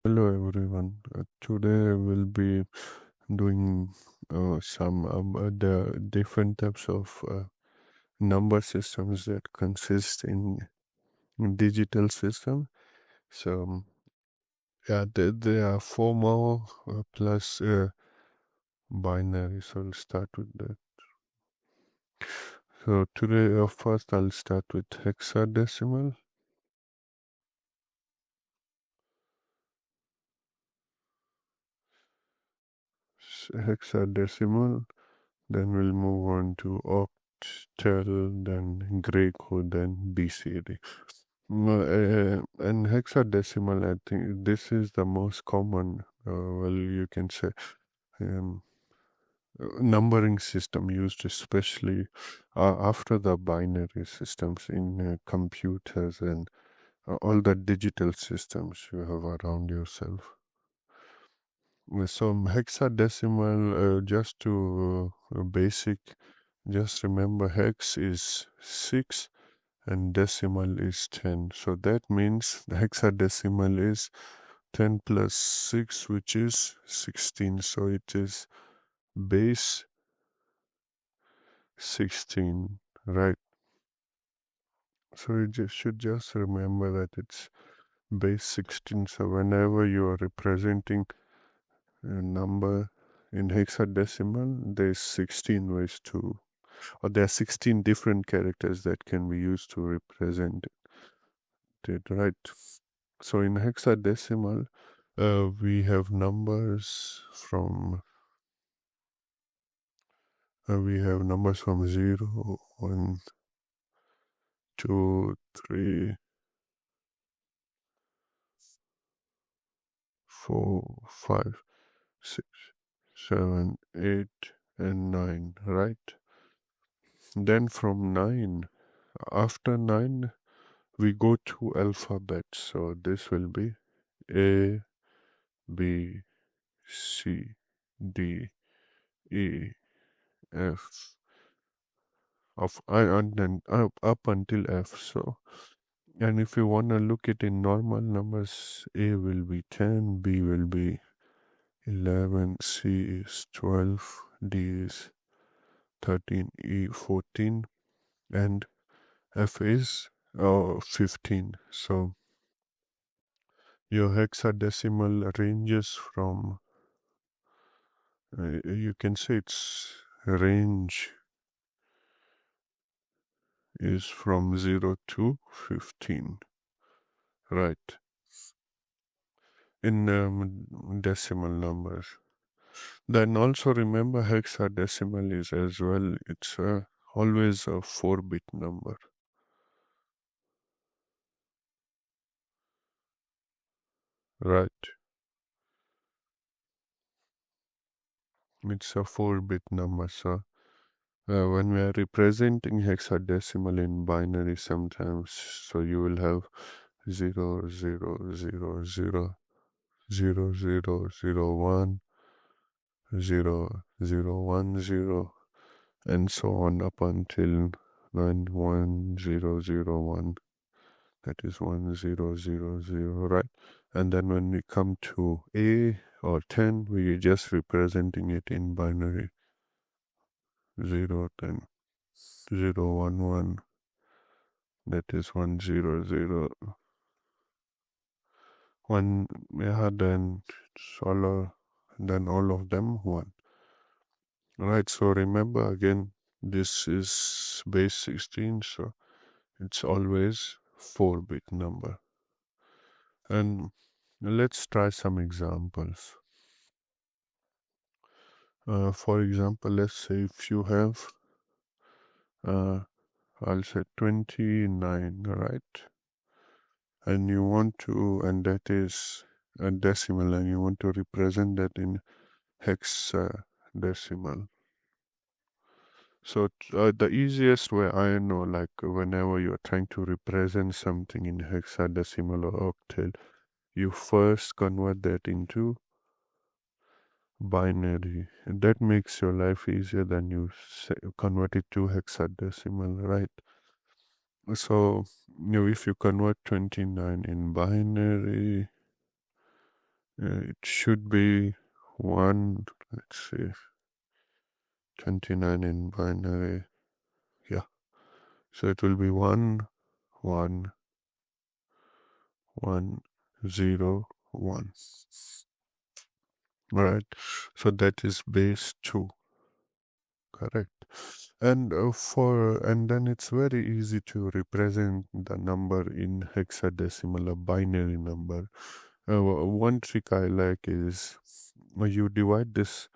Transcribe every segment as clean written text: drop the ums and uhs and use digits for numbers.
Hello everyone. Today we'll be doing some the different types of number systems that consist in digital system. So yeah, there are four more plus binary. So I'll start with that. So today, first I'll start with hexadecimal. Hexadecimal. Then we'll move on to octal, then Greek code, then BCD. No, and hexadecimal, I think this is the most common, well, you can say, um, numbering system used especially after the binary systems in computers and all the digital systems you have around yourself. So hexadecimal, just to basic, just remember hex is 6 and decimal is 10. So that means the hexadecimal is 10 plus 6, which is 16. So it is base 16, right? So you should just remember that it's base 16. So whenever you are representing a number in hexadecimal, there's 16 ways to, or there are 16 different characters that can be used to represent it, right? So in hexadecimal, we have numbers from 0, 1, 2, 3, 4, 5, 6, 7, 8, and 9, right? Then from 9, after 9, we go to alphabet. So this will be A, B, C, D, E, F, of and then up until F. So, and if you want to look it in normal numbers, A will be 10, B will be 11, C is 12, D is 13, E 14, and F is 15. So your hexadecimal ranges from, you can say its range is from 0 to 15, right? In decimal numbers. Then also remember hexadecimal is as well, it's always a 4-bit number, right? It's a 4-bit number. So when we are representing hexadecimal in binary sometimes, so you will have 0, 0, 0, 0, 0, 0, 0, 1, 0, 0, 1, 0, and so on up until 9, 1, 0, 0, 1. That is 1, 0, 0, 0, right? And then when we come to A or 10, we are just representing it in binary 0, 10, 0, 1, 1. That is 1, 0, 0, 1. Yeah, then then all of them 1. Right, so remember again, this is base 16, so it's always 4-bit number. And let's try some examples. For example, let's say if you have, I'll say 29, right? And you want to, and that is a decimal, and you want to represent that in hexadecimal. So the easiest way I know, like whenever you're trying to represent something in hexadecimal or octal, you first convert that into binary. And that makes your life easier than you convert it to hexadecimal, right? So, if you convert 29 in binary, It should be 1, let's see, 29 in binary. Yeah. So it will be 1, 1, 1, 0, 1. Right. So that is base 2. Correct. And then it's very easy to represent the number in hexadecimal, a binary number. One trick I like is you divide this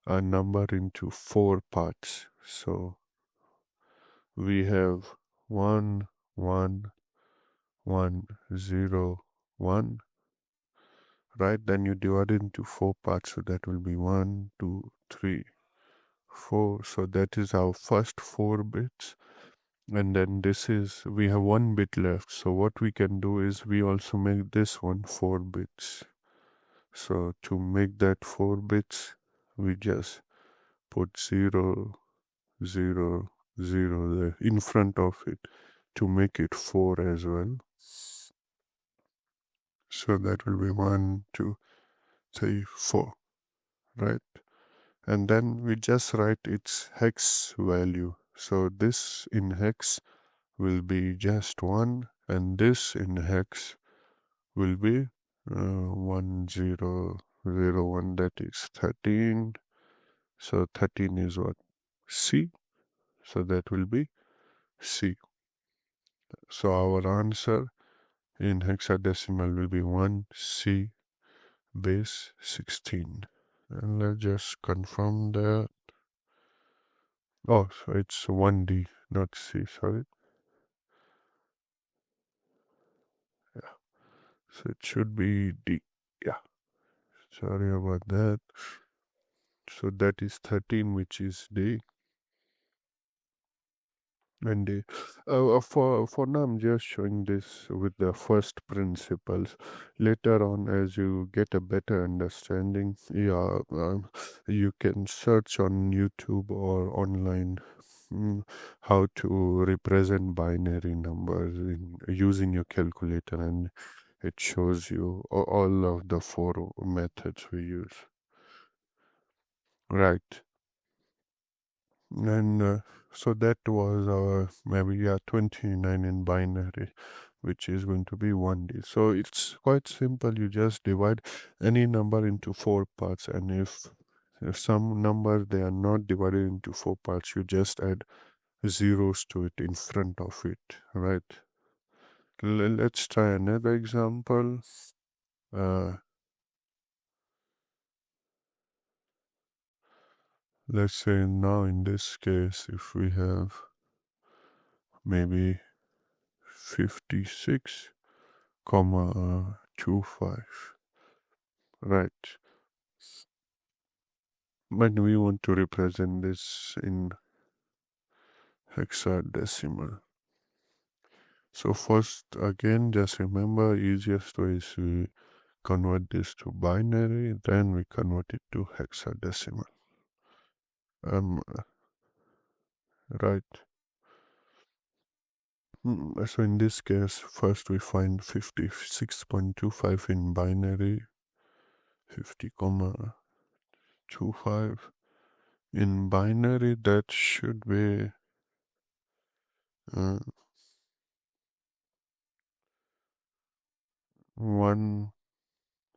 number into 4 parts. So we have 1, 1, 1, 0, 1, right? Then you divide it into 4 parts, so that will be 1, 2, 3, 4. So that is our first 4 bits. And then this is, we have 1 bit left. So what we can do is we also make this one 4 bits. So to make that 4 bits, we just put 0, 0, 0 there in front of it to make it 4 as well. So that will be 1, 2, 3, 4, right? And then we just write its hex value. So this in hex will be just 1, and this in hex will be 1001, that is 13. So 13 is what? C. So that will be C. So our answer in hexadecimal will be 1C base 16. And let's just confirm that. Oh, so it's 1D, not C, sorry. Yeah. So it should be D. Yeah. Sorry about that. So that is 13, which is D. And for now, I'm just showing this with the first principles. Later on, as you get a better understanding, yeah, you can search on YouTube or online how to represent binary numbers using your calculator, and it shows you all of the 4 methods we use. Right. And so that was our maybe 29 in binary, which is going to be 1D. So it's quite simple. You just divide any number into 4 parts, and if some number they are not divided into 4 parts, you just add zeros to it in front of it, right? Let's try another example. Let's say now in this case, if we have maybe 56, 25, right? But we want to represent this in hexadecimal. So first, again, just remember, easiest way is we convert this to binary, then we convert it to hexadecimal. Right. So in this case, first we find 56.25 in binary, 50,25. In binary, that should be 1,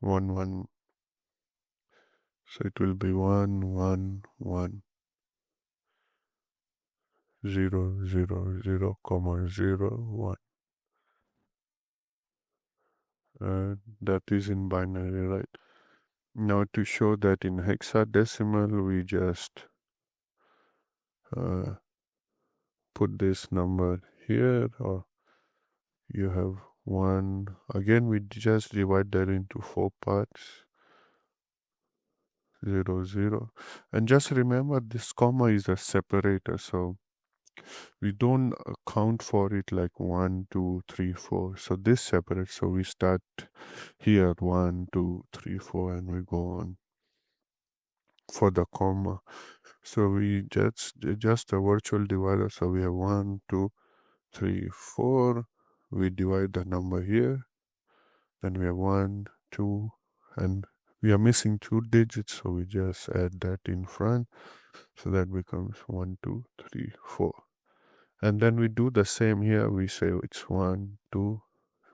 1, 1. So it will be 1, 1, 1, 0, 0, 0, 0, 1. That is in binary, right? Now to show that in hexadecimal, we just put this number here, or you have 1. Again, we just divide that into 4 parts. 0, 0. And just remember, this comma is a separator, so we don't count for it like 1, 2, 3, 4. So this separates, so we start here 1, 2, 3, 4, and we go on for the comma. So we just a virtual divider. So we have 1, 2, 3, 4. We divide the number here. Then we have 1, 2, and we are missing 2 digits, so we just add that in front. So that becomes 1, 2, 3, 4. And then we do the same here. We say it's 1, 2.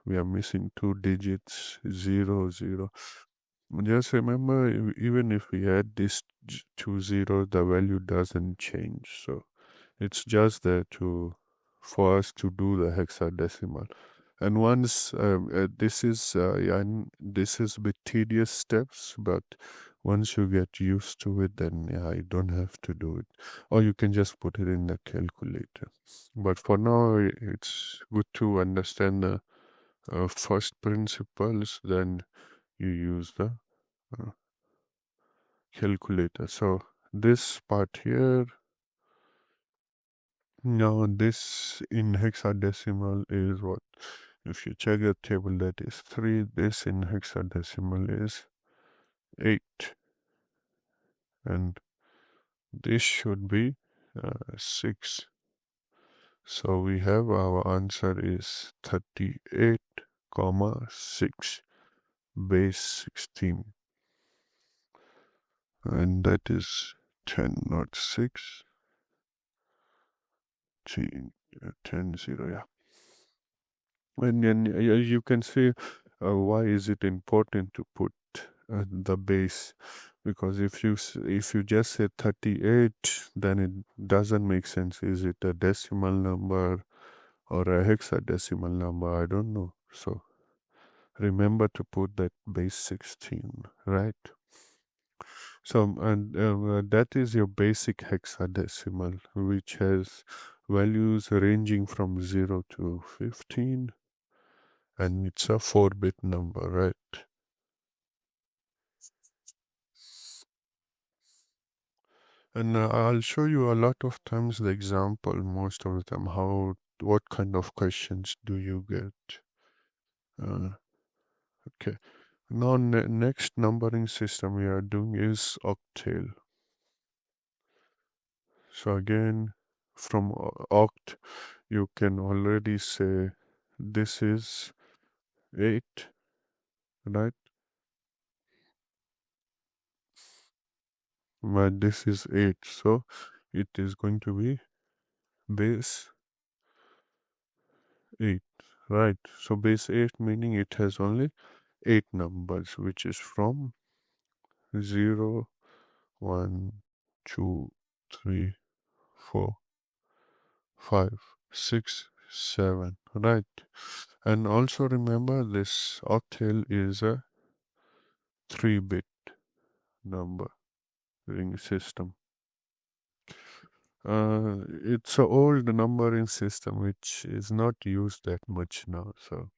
We are missing 2 digits, 0, 0. Just remember, even if we add these 2 zeros, the value doesn't change. So it's just there to for us to do the hexadecimal. And once this is a bit tedious steps, but once you get used to it, then yeah, you don't have to do it, or you can just put it in the calculator. But for now, it's good to understand the first principles, then you use the uh, calculator. So this part here, now this in hexadecimal is what? If you check the table, that is 3. This in hexadecimal is 8. And this should be 6. So we have our answer is 38, comma 6, base 16. And that is 10, not 6. 10, 0, yeah. And then you can see why is it important to put the base, because if you just say 38, then it doesn't make sense. Is it a decimal number or a hexadecimal number? I don't know. So remember to put that base 16, right? So and that is your basic hexadecimal, which has values ranging from 0 to 15, and it's a 4-bit number, right? And I'll show you a lot of times the example, most of the time, what kind of questions do you get? Okay. Now, next numbering system we are doing is Octal. So again, from Oct, you can already say this is 8, right? But this is 8, so it is going to be base 8, right? So base 8 meaning it has only 8 numbers, which is from 0, 1, 2, 3, 4, 5, 6, 7, right? And also remember this octal is a 3-bit number ring system. It's an old numbering system which is not used that much now. So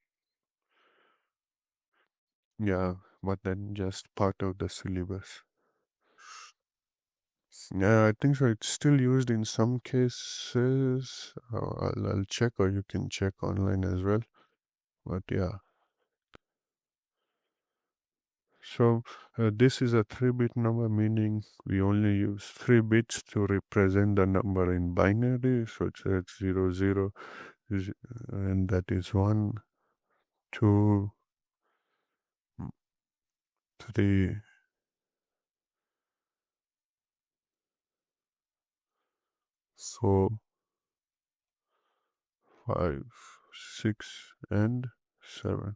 yeah, but then just part of the syllabus. Yeah, I think so. It's still used in some cases. I'll check, or you can check online as well. But yeah, so this is a 3-bit number, meaning we only use 3 bits to represent the number in binary. So it's 0, 0, and that is 1, 2, 3, 4, 5, 6, and 7.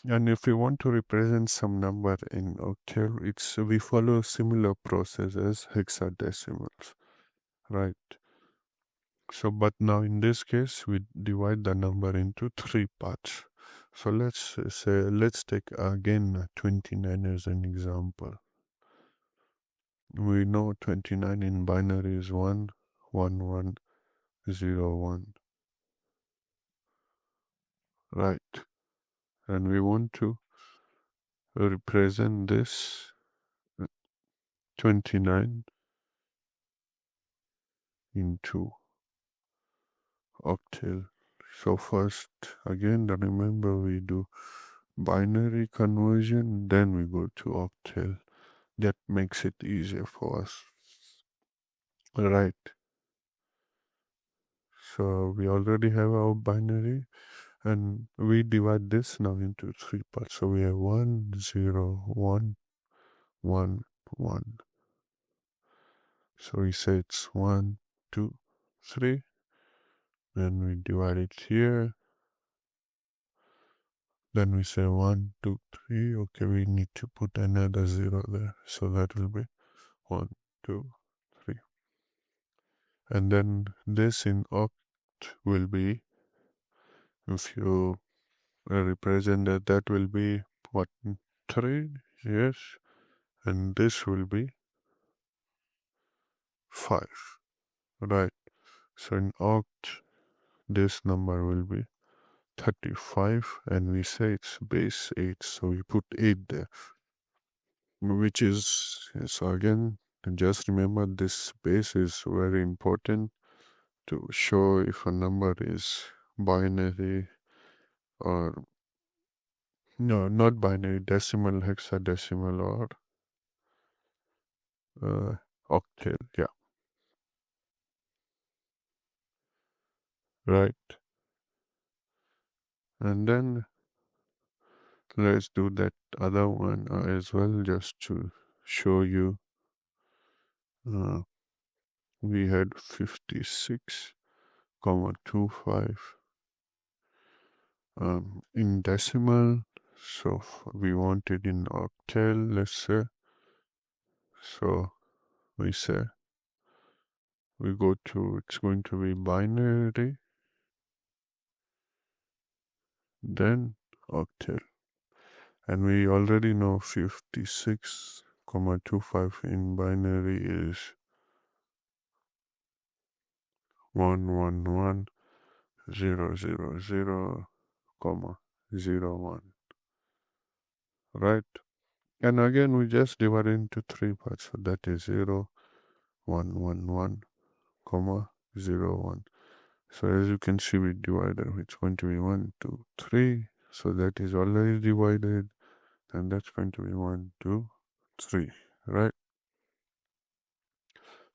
And if we want to represent some number in octal, we follow similar process as hexadecimals, right? So, but now in this case, we divide the number into 3 parts. So let's take again 29 as an example. We know 29 in binary is 1, 1, 1, 0, 1, right? And we want to represent this 29 into octal. So first, again, remember we do binary conversion, then we go to octal. That makes it easier for us. Right. So we already have our binary, And we divide this now into three parts. So we have 1, 0, 1, 1, 1. So we say it's 1, 2, 3. Then we divide it here. Then we say 1, 2, 3. Okay, we need to put another 0 there. So that will be 1, 2, 3. And then this in oct will be, if you represent that, that will be what? 3, yes. And this will be 5, right? So in oct, this number will be 35, and we say it's base 8, so we put 8 there, which is, so again, just remember this base is very important to show if a number is binary or, no, not binary, decimal, hexadecimal, or octal, yeah, right. And then let's do that other one as well, just to show you. We had 56,25 in decimal, so we want it in octal, let's say. So we say we go to, it's going to be binary, then octal. And we already know 56,25 in binary is 111,000, 0, 1, right? And again, we just divide into three parts. So that is 0, 1, 1, 1, 0, 1. So as you can see, we divided. It's going to be 1, 2, 3. So that is already divided. And that's going to be 1, 2, 3, right?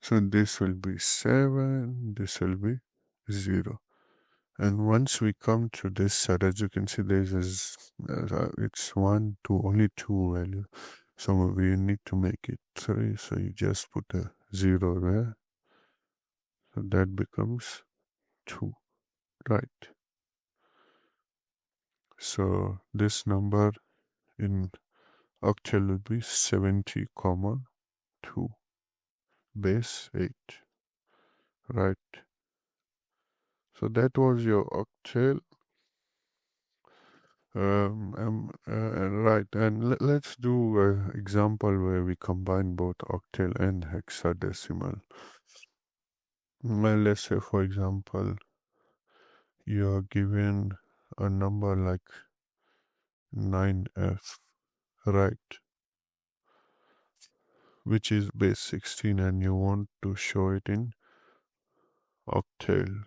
So this will be 7. This will be 0. And once we come to this side, as you can see, it's 1, 2, only 2 values. So we need to make it 3. So you just put a 0 there. So that becomes 2, right? So this number in octal will be 70, 2, base 8, right? So that was your octal. Right, and let's do an example where we combine both octal and hexadecimal. Well, let's say, for example, you are given a number like 9f, right, which is base 16, and you want to show it in octal,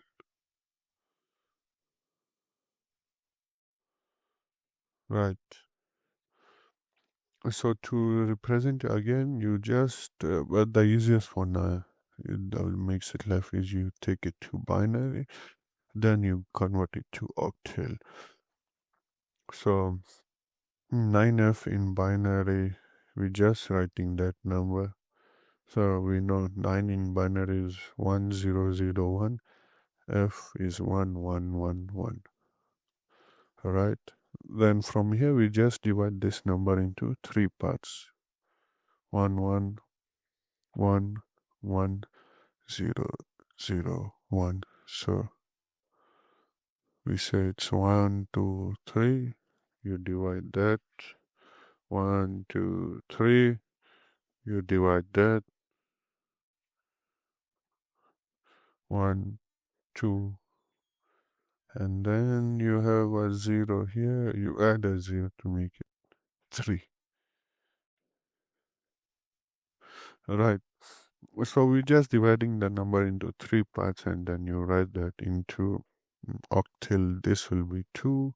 right? So to represent again, you just, but the easiest one that makes it life is you take it to binary, then you convert it to octal. So 9f in binary, we're just writing that number. So we know 9 in binary is 1001, f is 1111. Alright. Then from here we just divide this number into three parts. 1, 1, 1, 1, 0, 0, 1. So we say it's 1, 2, 3. You divide that. 1, 2, 3. You divide that. 1, 2. And then you have a 0 here. You add a 0 to make it 3. Right. So we're just dividing the number into three parts, and then you write that into octal. This will be 2.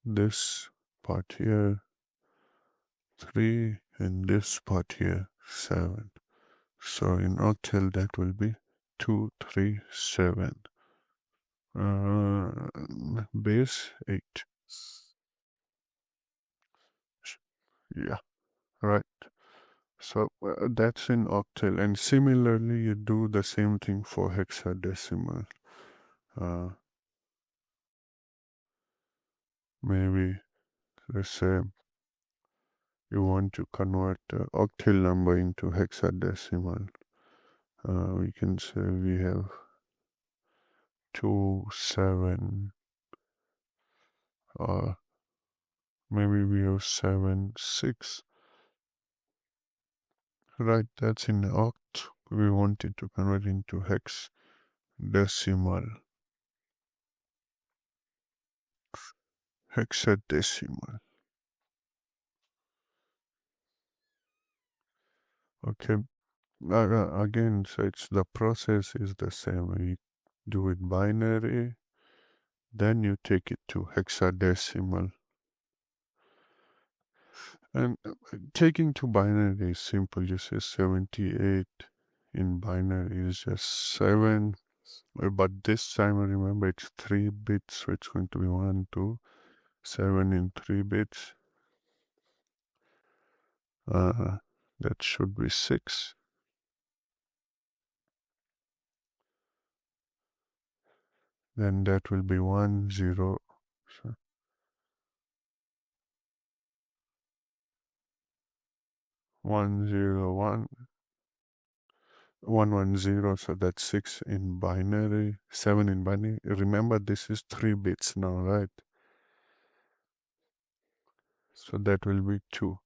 This part here 3, and this part here 7. So in octal that will be 2, 3, 7. base 8. Yeah, right. So that's in octal, and similarly, you do the same thing for hexadecimal. Uh, Maybe let's say you want to convert the octal number into hexadecimal. We can say we have 2, 7, or maybe we have 7, 6. Right, that's in oct. We want it to convert into hexadecimal. Hexadecimal. Okay. Again, so it's the process is the same. We do it binary, then you take it to hexadecimal. And taking to binary is simple. You say 78 in binary is just 7. But this time, remember, it's 3 bits, so it's going to be 1, 2, 7 in 3 bits. That should be 6. Then that will be 1, 0. So 1, 0, 1. 110, so that's 6 in binary, 7 in binary. Remember, this is 3 bits now, right? So that will be 2.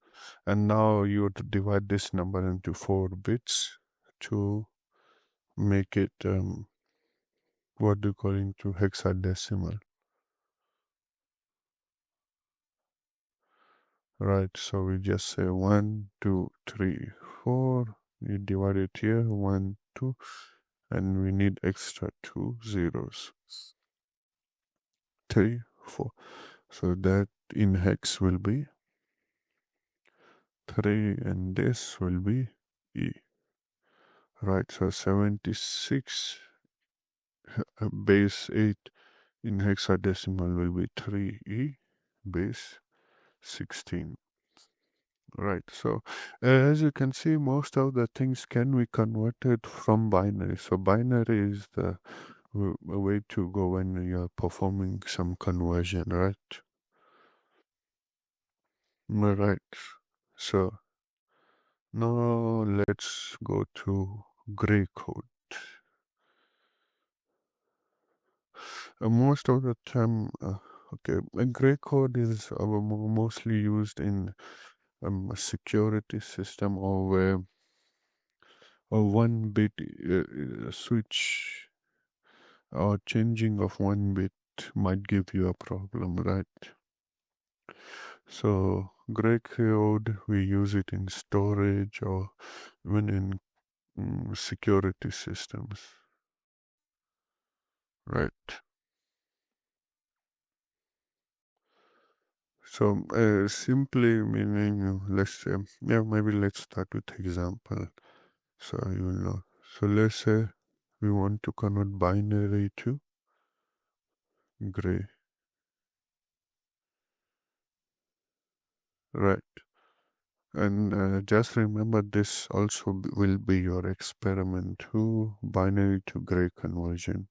And now you have to divide this number into 4 bits to make it, what do you call, into hexadecimal. Right, so we just say 1, 2, 3, 4. You divide it here, 1, 2, and we need extra 2 zeros. 3, 4. So that in hex will be 3, and this will be E. Right, so 76 base 8 in hexadecimal will be 3E base 16. Right, so as you can see, most of the things can be converted from binary. So binary is the way to go when you're performing some conversion, right? Right. So now let's go to gray code. Most of the time, okay, gray code is mostly used in a security system, or where a 1 bit switch or changing of 1 bit might give you a problem, right? So gray code, we use it in storage or even in security systems, right? So simply meaning, let's say, yeah, maybe let's start with example, so you will know. So let's say we want to convert binary to gray, right? And just remember, this also will be your experiment to binary to gray conversion,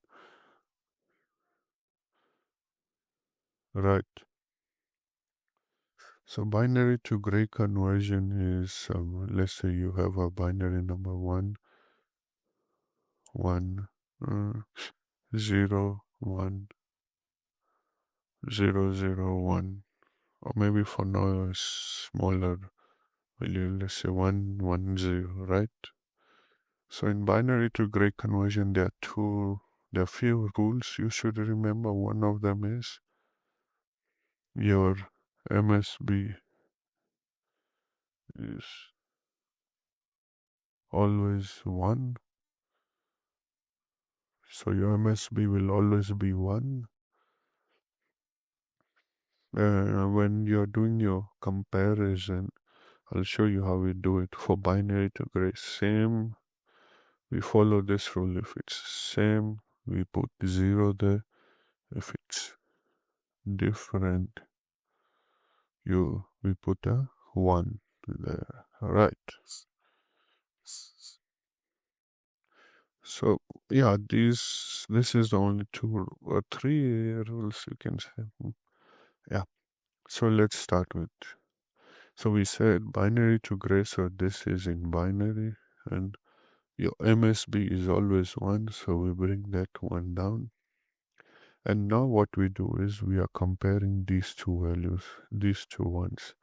right? So binary to gray conversion is, let's say you have a binary number 1, 1, 0, 1, 0, 0, 1, or maybe for now a smaller value, let's say 1, 1, 0, right? So in binary to gray conversion, there are few rules you should remember. One of them is your MSB is always 1. So your MSB will always be 1. When you're doing your comparison, I'll show you how we do it for binary to gray. Same, we follow this rule. If it's same, we put 0 there. different, we put a 1 there, right? So yeah, this is the only two or three rules you can say. Yeah. So let's start with. So we said binary to gray, so this is in binary, and your MSB is always 1, so we bring that 1 down. And now what we do is we are comparing these two values, these two ones.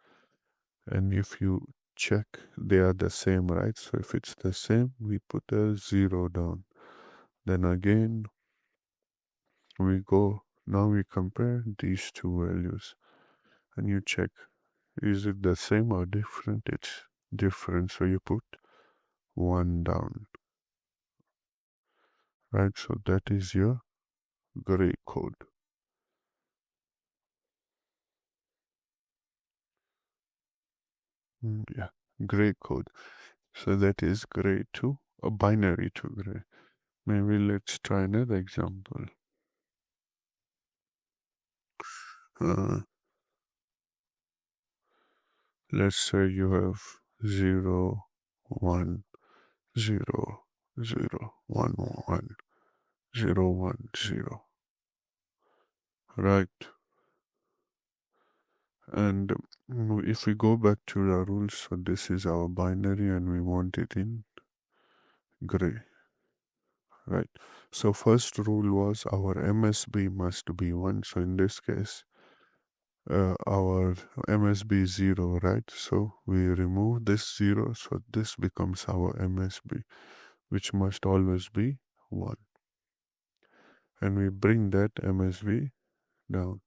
And if you check, they are the same, right? So if it's the same, we put a 0 down. Then again, now we compare these two values. And you check, is it the same or different? It's different, so you put 1 down. Right, so that is your gray code. Yeah, gray code. So that is gray to a binary to gray. Maybe let's try another example. Uh, let's say you have 0, 1, 0, 0, 1, 1, 0, 1, 0. Right. And if we go back to the rules, so this is our binary and we want it in gray. Right. So first rule was our MSB must be 1. So in this case, our MSB is 0, right? So we remove this 0, so this becomes our MSB, which must always be 1. And we bring that MSB down,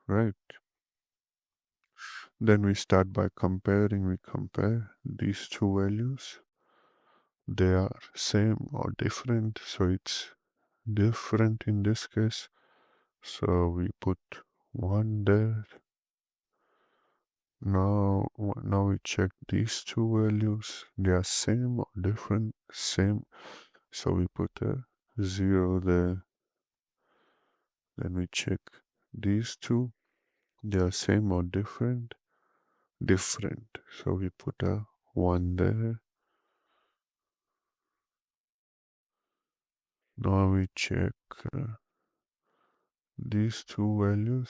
right? Then we start by comparing. We compare these two values. They are same or different, so it's different in this case. So we put 1 there. Now we check these two values. They are same or different? Same. So we put a 0 there. Then we check these two. They are same or different? Different. So we put a 1 there. Now we check these two values.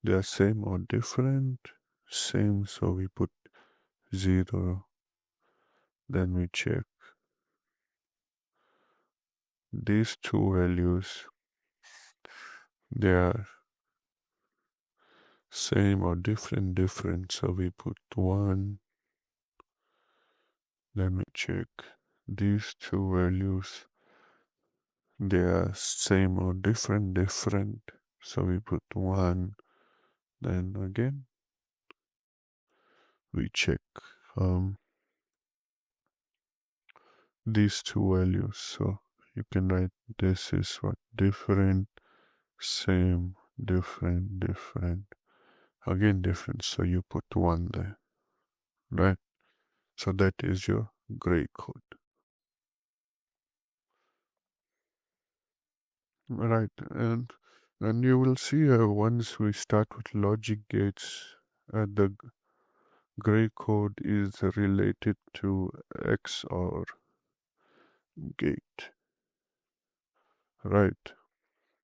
They are same or different? Same. So we put 0. Then we check these two values. They are same or different, so we put 1. Then we check these two values. They are same or different, so we put 1. Then again we check these two values, so you can write this is what different, same, different, again different, so you put 1 there, right? So that is your gray code. Right, and you will see once we start with logic gates, the gray code is related to XOR gate, right?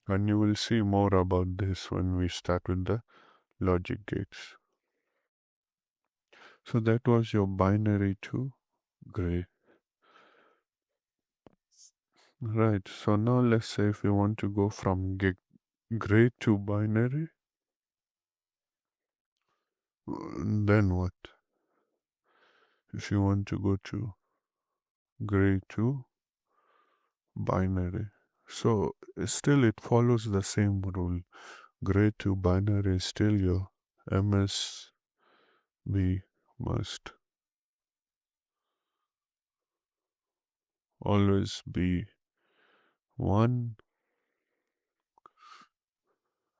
And you will see more about this when we start with the logic gates. So that was your binary to gray. Right, so now let's say if we want to go from gray to binary, then what? If you want to go to gray to binary. So still it follows the same rule. Gray to binary is still your MSB must always be 1,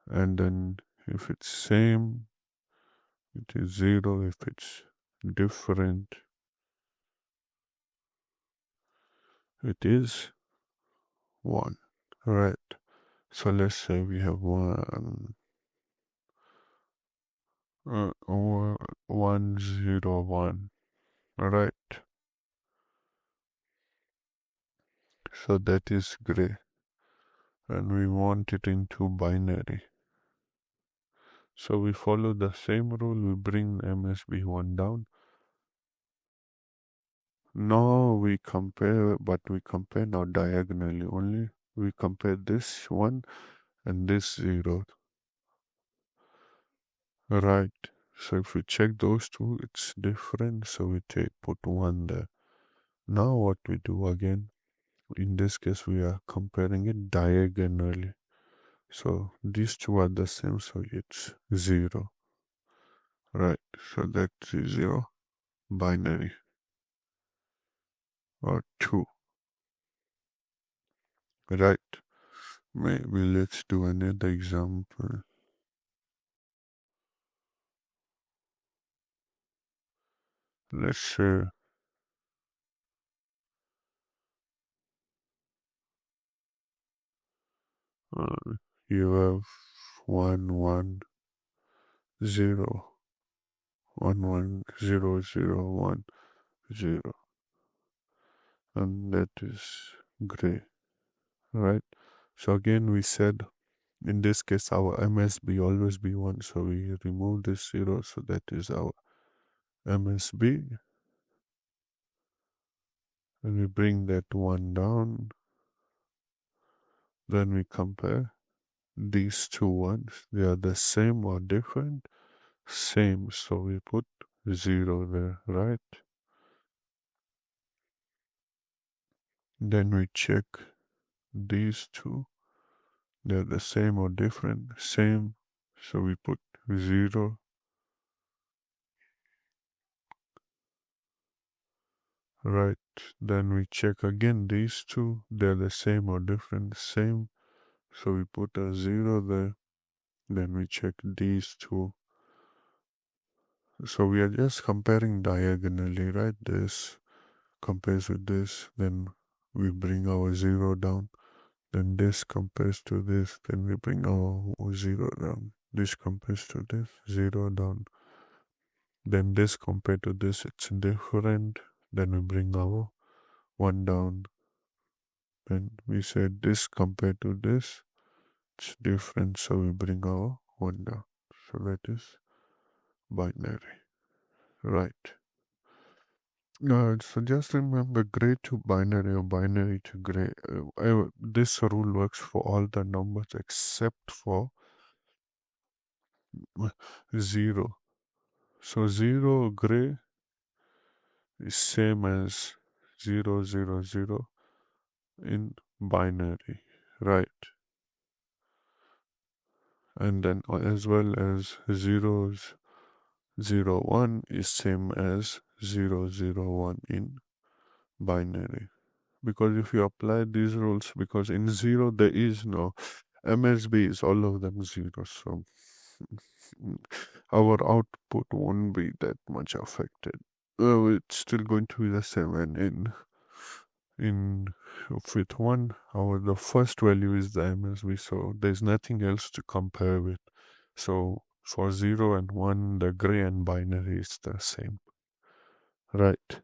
and then if it's same it is 0, if it's different it is 1. Right, so let's say we have 1, Or 101. Right. So that is gray. And we want it into binary. So we follow the same rule. We bring MSB1 down. No, we compare, but we compare now diagonally only. We compare this one and this 0. Right. So if we check those two, it's different. So we put 1 there. Now what we do again, in this case, we are comparing it diagonally. So these two are the same, so it's 0. Right. So that's 0. Binary. Or 2. Right. Maybe let's do another example. Let's say you have 110 110010, and that is gray, right? So again we said in this case our MSB always be 1, so we remove this 0, so that is our MSB, and we bring that 1 down. Then we compare these two ones, they are the same or different. Same, so we put 0 there, right? Then we check these two, they're the same or different. Same, so we put 0. Right. Then we check again these two, they're the same or different. Same, so we put a 0 there. Then we check these two. So we are just comparing diagonally, right? This compares with this, then we bring our 0 down. Then this compares to this, then we bring our 0 down. This compares to this, 0 down. Then this compared to this, it's different. Then we bring our 1 down. Then we said this compared to this, it's different, so we bring our 1 down. So that is binary, right? So just remember gray to binary or binary to gray. This rule works for all the numbers except for 0. So 0 gray is same as 000 in binary, right? And then as well as 001 is same as 001 in binary. Because if you apply these rules, because in 0 there is no MSB, is all of them 0, so our output won't be that much affected. It's still going to be the same, and in with 1, the first value is the MSB, so there's nothing else to compare with. So for 0 and 1, the gray and binary is the same, right?